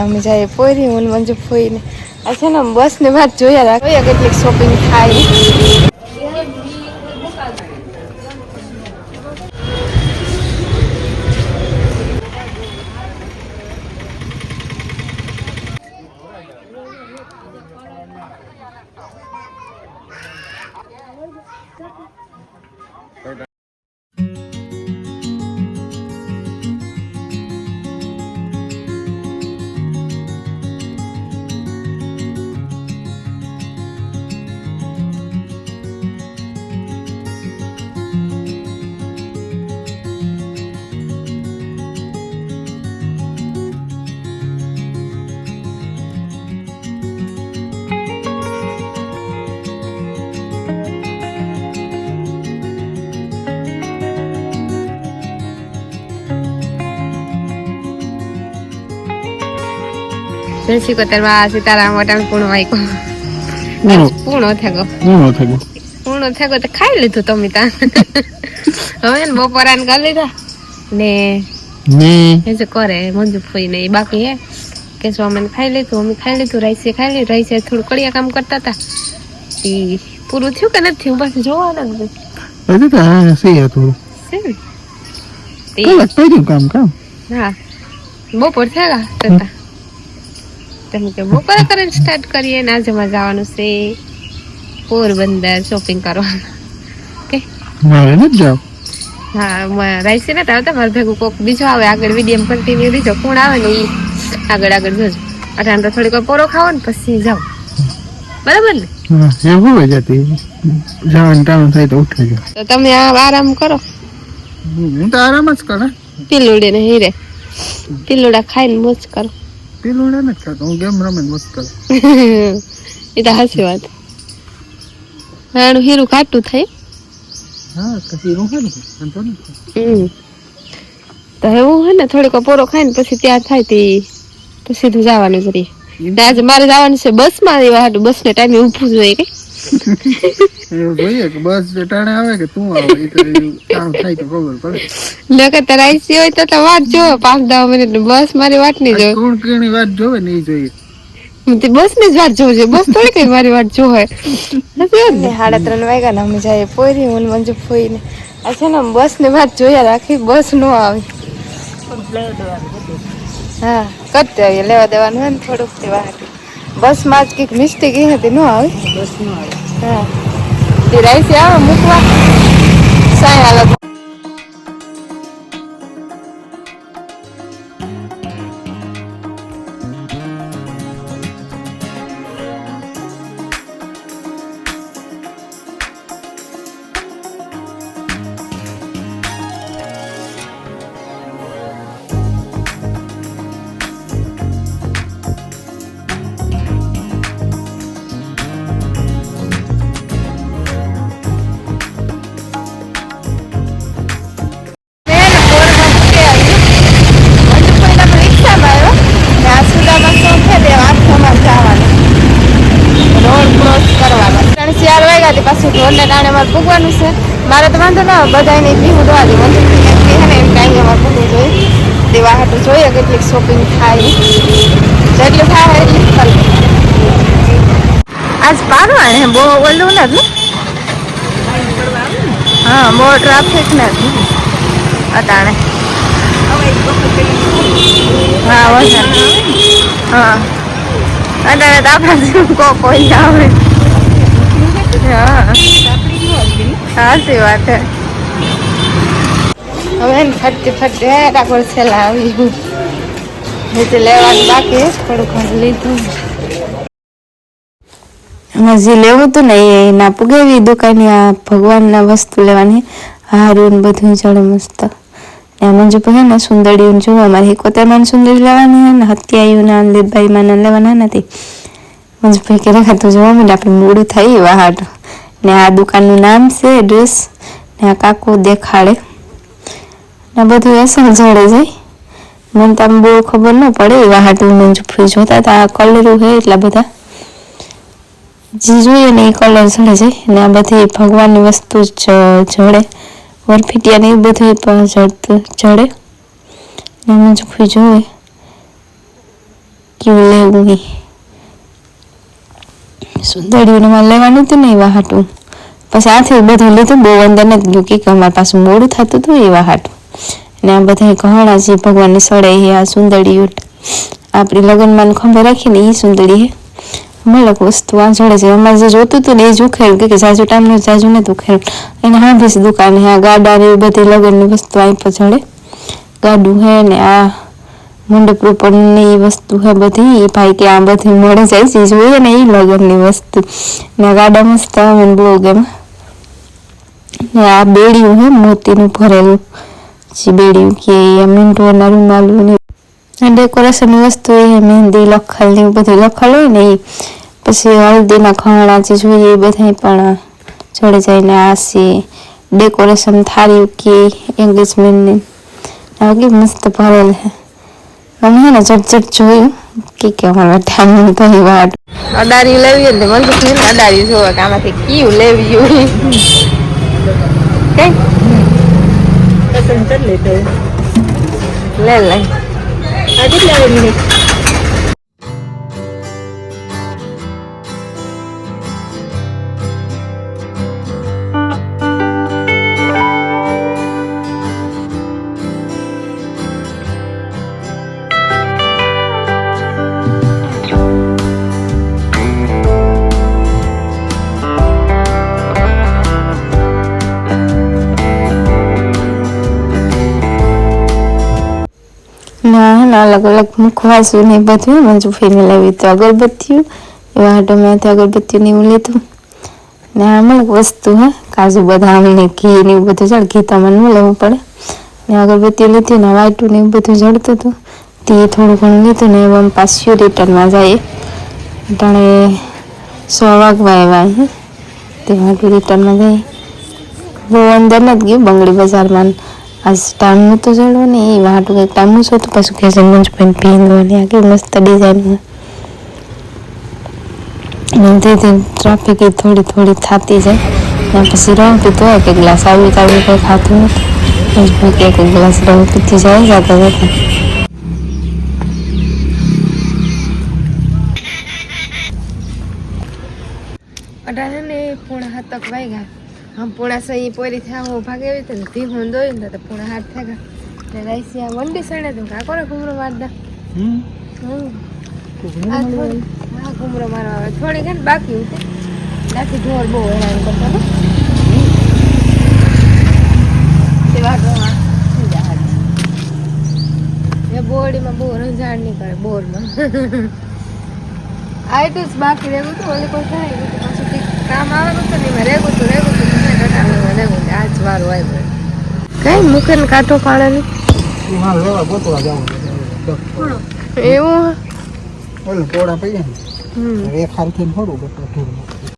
અમે જાય પોરી હું મંજુ ફોઈને આ છે ને બસ ને વાત જોયા રાખીએ કેટલીક શોપિંગ થાય. સિકોતેરમાં સીતારામ વટાણ પૂર્ણ વાયકો પૂર્ણ થયો તો ખાઈ લીધું તમે ત્યાં હવે ને બપોરાને કરી લીધા ને એ કરે મંજુ ફોઈ ને બાકી હે કે અમે ખાઈ લીધું રાઈસે ખાઈ લીધું રાઈસે થોડું કડિયા કામ કરતા હતા પૂરું થયું કે નથી થયું બસ જોવાનું હા બપોર થયા હતા તમે કે બપોરે કરીને સ્ટાર્ટ કરીએ ને આજે માં જવાનું છે પોરબંદર શોપિંગ કરવા કે મારે ન જાવ હા રાઈસી ને આવતા મારે ભેગું કોક બીજો આવે આગળ વિડીયો કન્ટિન્યુ દીજો કોણ આવે ને ઈ આગળ જોજો અટાણ તો થોડીક પોરો ખાવો ને પછી જાવ બરાબર ને એવું હોય જતી જવાનું ટાણું થાય તો ઉઠી જાવ તો તમે આરામ કરો હું તો આરામ જ કરું પિલુડી ને હીરે પિલુડા ખાઈને મોજ કરો પિલુડા નથી ખાતો હું ગેમ રમે મસ્ત કરું એ તો હાચી વાત હાણું હીરું કાટું થાય હા તો હીરું હે ને તો એવું હે ને થોડીક પોરો ખાઈને પછી ત્યાર થાય તે તો સીધું જવાનું જ રહી આજે મારે જવાનું છે બસ માં એવા હાટું બસ ને ટાઈમે ઊભું જોઈએ કે એવું જોઈએ કે બસ ટાણે આવે કે તું આવે એ તો કામ થાય તો ખબર પડે લગત રાઈસી હોય તો વાટ જોવે 5-10 મિનિટ બસ મારી વાટ નહીં જોવે કોણ કેની વાટ જોવે નહીં જોઈએ બસ ની જ વાટ જોવે બસ થોડી કઈ મારી વાટ જોવે નથી ને 3:30 વાગ્યા ને અમે જાય પોરી હું મંજુ ફોઈને આ છે ને બસ ની વાટ જોયા રાખી બસ નો આવે હા કરતે આવીએ લેવા દેવાનું હોય ને થોડુંક તે વાટ બસ માં જ કઈક મિસ્ટેક એ હતી નો આવે બસ નો આવે હા તે રાઈસી આવે મૂકવા સાય હાલત પાછું ઢોરને ટાણે મારે પૂગવાનું છે મારે તો વાંધો ના બધાને પીવું દવા દે મંજુ ને એમ ટાઈમે અમારે પૂગવું જોઈએ દેવા હાટું જોઈએ કેટલીક શોપિંગ થાય જેટલું થાય એટલું કરી આજ પારવા ને બહુ ઓલું નથી હા બહુ ટ્રાફિક નથી અટાણે હા વરસાદ હા અટાણે તો આપણા કોઈ આવે સાચી વાત હે હવે ફટતી ડાકોર છેલ્લા આવી લેવાનું બાકી થોડું ઘણું લીધું હજી લેવું હતું ને એના પુગેવી દુકાન ભગવાનના વસ્તુ લેવાની હારું બધું ચડે મસ્ત મંજુ કહે ને સુંદરીયું જોવા મારે 71 સુંદરી લેવાની હે ને હત્યાયું ના લીભાઈ માં લેવાના નથી મંજુ ભાઈ કે રાખતું જોવા મળે આપણે મોડું થઈ વાહાટ ને આ દુકાનનું નામ છે એડ્રેસ ને આ કાકો દેખાડે ને બધું અસલ જડે જાય મને તો બહુ ખબર ન પડે વાહાટ મંજુ ભાઈ જોતા હતા કલરો હે એટલા બધા જે જોઈએ ને એ કલર જડે જાય ને આ બધી ભગવાનની વસ્તુ જડે વરફીટિયા ને એ બધું જડે ને મંજુ ભાઈ જોવે કેવું લેવું સુંદરીઓને મારે લેવાનું હતું ને એવા હાટું. પછી આથી બધું લીધું, બહુ અંદર નથી ગયું કે અમારે પાછું મોડું થતું હતું એવા હાટું. ને આ બધા ઘણા જે ભગવાનની સળાઈ આ સુંદરીઓ આપણી લગ્નમાં ખંભે રાખીને એ સુંદરી હે મળક વસ્તુ આ જોડે છે. અમારે જે જોતું હતું ને એ જ ઉખેર્યું કે જાજુ ટાઈમનું જાજુ નથી ઉખેર્યું. એને હાંભીસ દુકાન હે આ ગાડા ને બધી લગ્નની વસ્તુ અહીં પર જોડે ગાડું હે ને આ મંડપ રૂપણની વસ્તુ હે બધી. એ ભાઈ કે આ બધી મળે જાય છે જોઈએ ને એ લગ્નની વસ્તુ ને ગાડા મસ્ત મને બહુ ગમે. ને આ બેડિયું હે મોતીનું ભરેલું જે બેડિયું કે મીંઢોના રૂમાલું ને ડેકોરેશનની વસ્તુ એ મહેંદી લખલ ને બધું લખલ હોય ને એ પછી હલ્દીના ખરણા જે જોઈએ એ બધા પણ જોડે જઈને આ છે ડેકોરેશન થાળી કે એંગેજમેન્ટની આ કે મસ્ત ભરેલ હે. અમે હે ને ઝટઝટ જોયું કે અમારા ટાઈમ ઘણી વાર અડારી લેવી ને મને તો અડારી જોવા કે આમાંથી કયું લેવી કઈ પસંદ કરી લેતો લે લે આજે લેવાની અલગ અલગ મુખવાસું ને બધું મંજુ ફીને લેવી તો અગરબત્તીઓ એવા હાટો મેં અગરબત્તીઓ ને એવું લીધું ને અમુક વસ્તુ હે કાજુ બદામ ને ઘી ને એવું બધું જળ ઘી તમને ન લેવું પડે ને અગરબત્તીઓ લીધી ને વાઈટું ને એવું બધું જળતું હતું તે થોડું ઘણું લીધું ને એમ પાછું રિટર્નમાં જાય જાણે 100 વાગવા આવ્યા હે તે માટે રિટર્નમાં જાય બહુ અંદર નથી ગયું બંગડી બજારમાં આજ ટાઈમનું તો જડો ને એ વાટું કંઈક ટાઈમનું છું તો પાછું કહે છે મંચ પણ પીંદવાની આ કેવી મસ્ત ડિઝાઇન ધીરે ટ્રાફિક એ થોડી થોડી થતી જાય ને પછી રંગ પીતો હોય કે ગ્લાસ આવી કંઈ ખાતું નથી એક ગ્લાસ રંગ પીતી જાય જતા જતા અઢારે ને 6:30 વાગ્યા हम पूरा सही पोरी था वो भागे हुए थे ती हों दो इंदा तो पूरा हाथ था ने राइसिया वंडी सड़े तो का कोरे घुमरो मार दा हां घुमरो मारवा આવે થોડી ઘણ બાકી ઉતે લાથી ઢોર બહુ હેરાન કરતો ને તે વાડો એ બોડી માં બહુ રંજાડ ની કરે બોર માં આઈ તો બાકી રેગું તો ઓલે કોઈ થાય તો પાછું કામ આવવાનું તો નહીં રેગું તો આજ વાર હોય કઈ મુખે ને કાંઠો પાડે એવું પોળા પૈયા એક હાલ થી થોડું